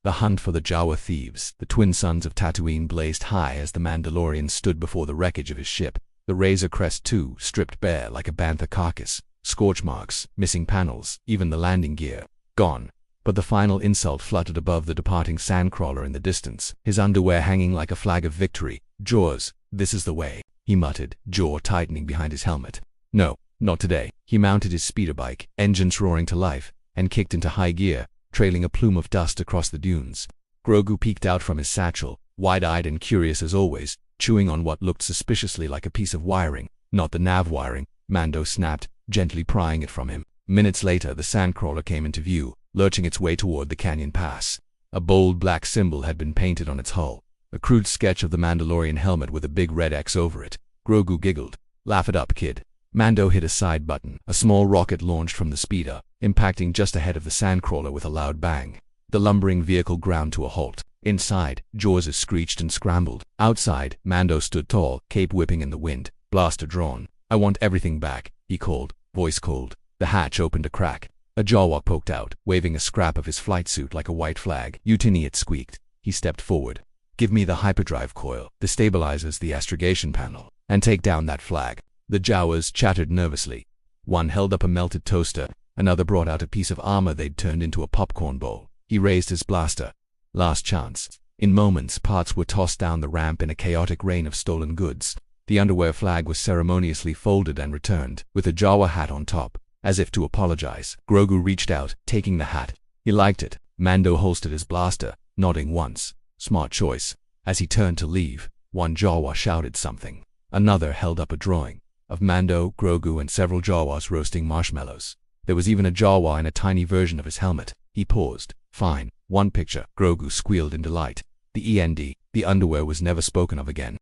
The hunt for the Jawa thieves, the twin sons of Tatooine, blazed high as the Mandalorian stood before the wreckage of his ship. The Razor Crest too, stripped bare like a bantha carcass, scorch marks, missing panels, even the landing gear gone. But the final insult fluttered above the departing sandcrawler in the distance, his underwear hanging like a flag of victory. "Jaws, this is the way," he muttered, jaw tightening behind his helmet. "No, not today." He mounted his speeder bike, engines roaring to life, and kicked into high gear, trailing a plume of dust across the dunes. Grogu peeked out from his satchel, wide-eyed and curious as always, chewing on what looked suspiciously like a piece of wiring. "Not the nav wiring," Mando snapped, gently prying it from him. Minutes later, the sandcrawler came into view, lurching its way toward the canyon pass. A bold black symbol had been painted on its hull, a crude sketch of the Mandalorian helmet with a big red X over it. Grogu giggled. "Laugh it up, kid." Mando hit a side button. A small rocket launched from the speeder, impacting just ahead of the sandcrawler with a loud bang. The lumbering vehicle ground to a halt. Inside, Jaws screeched and scrambled. Outside, Mando stood tall, cape whipping in the wind, blaster drawn. "I want everything back," he called, voice cold. The hatch opened a crack. A Jawa poked out, waving a scrap of his flight suit like a white flag. "Mutiny," it squeaked. He stepped forward. "Give me the hyperdrive coil, the stabilizers, the astrogation panel, and take down that flag." The Jawas chattered nervously. One held up a melted toaster, another brought out a piece of armor they'd turned into a popcorn bowl. He raised his blaster. Last chance. In moments, parts were tossed down the ramp in a chaotic rain of stolen goods. The underwear flag was ceremoniously folded and returned, with a Jawa hat on top, as if to apologize. Grogu reached out, taking the hat. He liked it. Mando holstered his blaster, nodding once. Smart choice. As he turned to leave, one Jawa shouted something. Another held up a drawing of Mando, Grogu, and several Jawas roasting marshmallows. There was even a Jawa in a tiny version of his helmet. He paused. "Fine. One picture." Grogu squealed in delight. The underwear was never spoken of again.